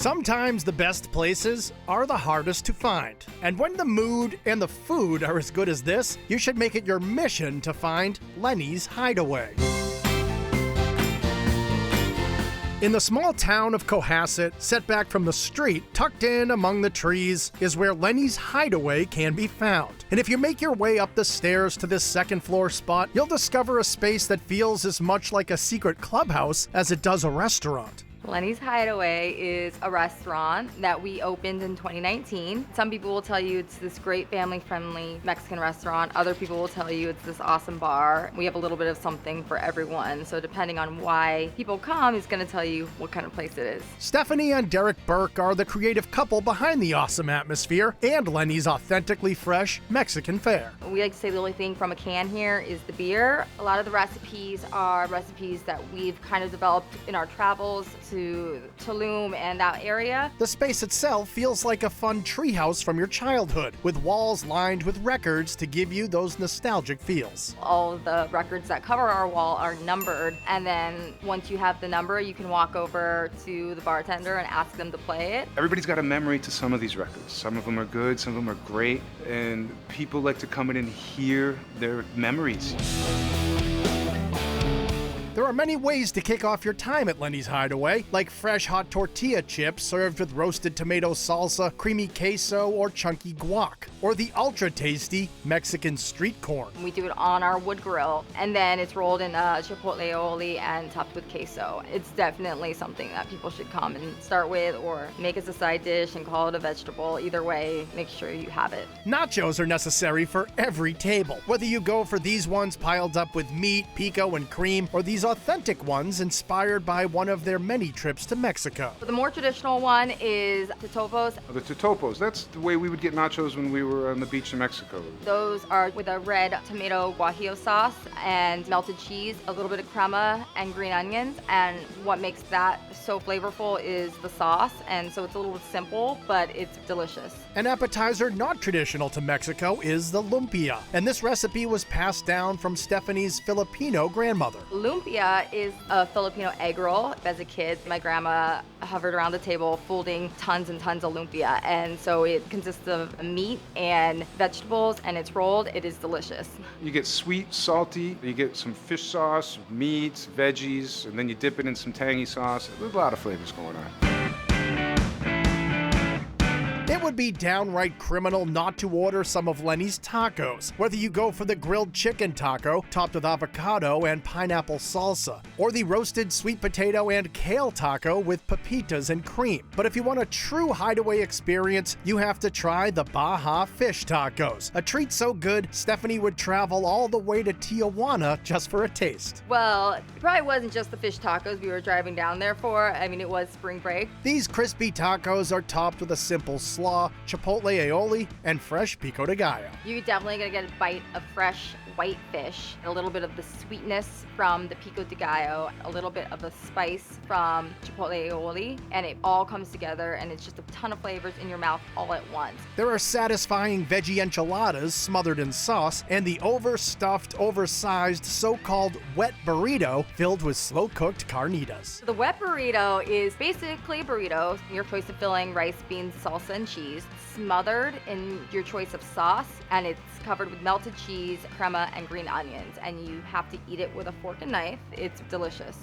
Sometimes the best places are the hardest to find. And when the mood and the food are as good as this, you should make it your mission to find Lenny's Hideaway. In the small town of Cohasset, set back from the street, tucked in among the trees, is where Lenny's Hideaway can be found. And if you make your way up the stairs to this second floor spot, you'll discover a space that feels as much like a secret clubhouse as it does a restaurant. Lenny's Hideaway is a restaurant that we opened in 2019. Some people will tell you it's this great family-friendly Mexican restaurant. Other people will tell you it's this awesome bar. We have a little bit of something for everyone. So depending on why people come is going to tell you what kind of place it is. Stephanie and Derek Burke are the creative couple behind the awesome atmosphere and Lenny's authentically fresh Mexican fare. We like to say the only thing from a can here is the beer. A lot of the recipes are recipes that we've kind of developed in our travels to Tulum and that area. The space itself feels like a fun treehouse from your childhood, with walls lined with records to give you those nostalgic feels. All of the records that cover our wall are numbered, and then once you have the number, you can walk over to the bartender and ask them to play it. Everybody's got a memory to some of these records. Some of them are good, some of them are great, and people like to come in and hear their memories. There are many ways to kick off your time at Lenny's Hideaway, like fresh hot tortilla chips served with roasted tomato salsa, creamy queso, or chunky guac, or the ultra-tasty Mexican street corn. We do it on our wood grill, and then it's rolled in chipotle aioli and topped with queso. It's definitely something that people should come and start with, or make as a side dish and call it a vegetable. Either way, make sure you have it. Nachos are necessary for every table, whether you go for these ones piled up with meat, pico, and cream, or these authentic ones inspired by one of their many trips to Mexico. The more traditional one is totopos. The totopos, that's the way we would get nachos when we were on the beach in Mexico. Those are with a red tomato guajillo sauce and melted cheese, a little bit of crema, and green onions. And what makes that so flavorful is the sauce, and so it's a little simple, but it's delicious. An appetizer not traditional to Mexico is the lumpia, and this recipe was passed down from Stephanie's Filipino grandmother. Lumpia is a Filipino egg roll. As a kid, my grandma hovered around the table folding tons and tons of lumpia, and so it consists of meat and vegetables, and it's rolled. It is delicious. You get sweet, salty, you get some fish sauce, meats, veggies, and then you dip it in some tangy sauce. There's a lot of flavors going on. It would be downright criminal not to order some of Lenny's tacos, whether you go for the grilled chicken taco topped with avocado and pineapple salsa, or the roasted sweet potato and kale taco with pepitas and cream. But if you want a true Hideaway experience, you have to try the Baja fish tacos, a treat so good Stephanie would travel all the way to Tijuana just for a taste. Well, it probably wasn't just the fish tacos we were driving down there for. I mean, it was spring break. These crispy tacos are topped with a simple slaw, chipotle aioli, and fresh pico de gallo. You're definitely gonna get a bite of fresh white fish, a little bit of the sweetness from the pico de gallo, a little bit of the spice from chipotle aioli, and it all comes together, and it's just a ton of flavors in your mouth all at once. There are satisfying veggie enchiladas smothered in sauce, and the overstuffed, oversized so-called wet burrito filled with slow-cooked carnitas. The wet burrito is basically a burrito, your choice of filling: rice, beans, salsa, and cheese, smothered in your choice of sauce, and it's covered with melted cheese, crema, and green onions, and you have to eat it with a fork and knife. It's delicious.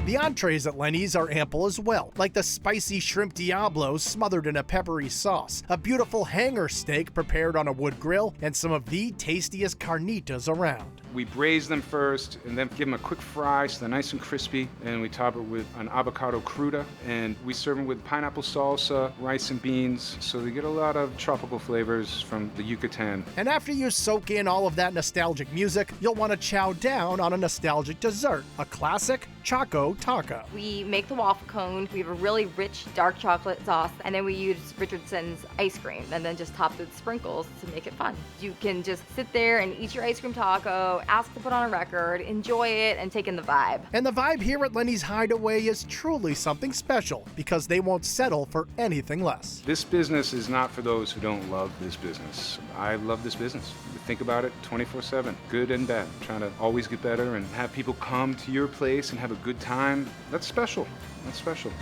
The entrees at Lenny's are ample as well, like the spicy shrimp diablos smothered in a peppery sauce, a beautiful hanger steak prepared on a wood grill, and some of the tastiest carnitas around. We braise them first and then give them a quick fry so they're nice and crispy, and we top it with an avocado cruda, and we serve them with pineapple salsa, rice and beans, so they get a lot of tropical flavors from the Yucatan. And after you soak in all of that nostalgic music, you'll want to chow down on a nostalgic dessert, a classic Choco Taco. We make the waffle cone. We have a really rich dark chocolate sauce, and then we use Richardson's ice cream, and then just top it with sprinkles to make it fun. You can just sit there and eat your ice cream taco, ask to put on a record, enjoy it, and take in the vibe. And the vibe here at Lenny's Hideaway is truly something special, because they won't settle for anything less. This business is not for those who don't love this business. I love this business. think about it 24/7, good and bad. Trying to always get better and have people come to your place and have a good time. That's special. That's special.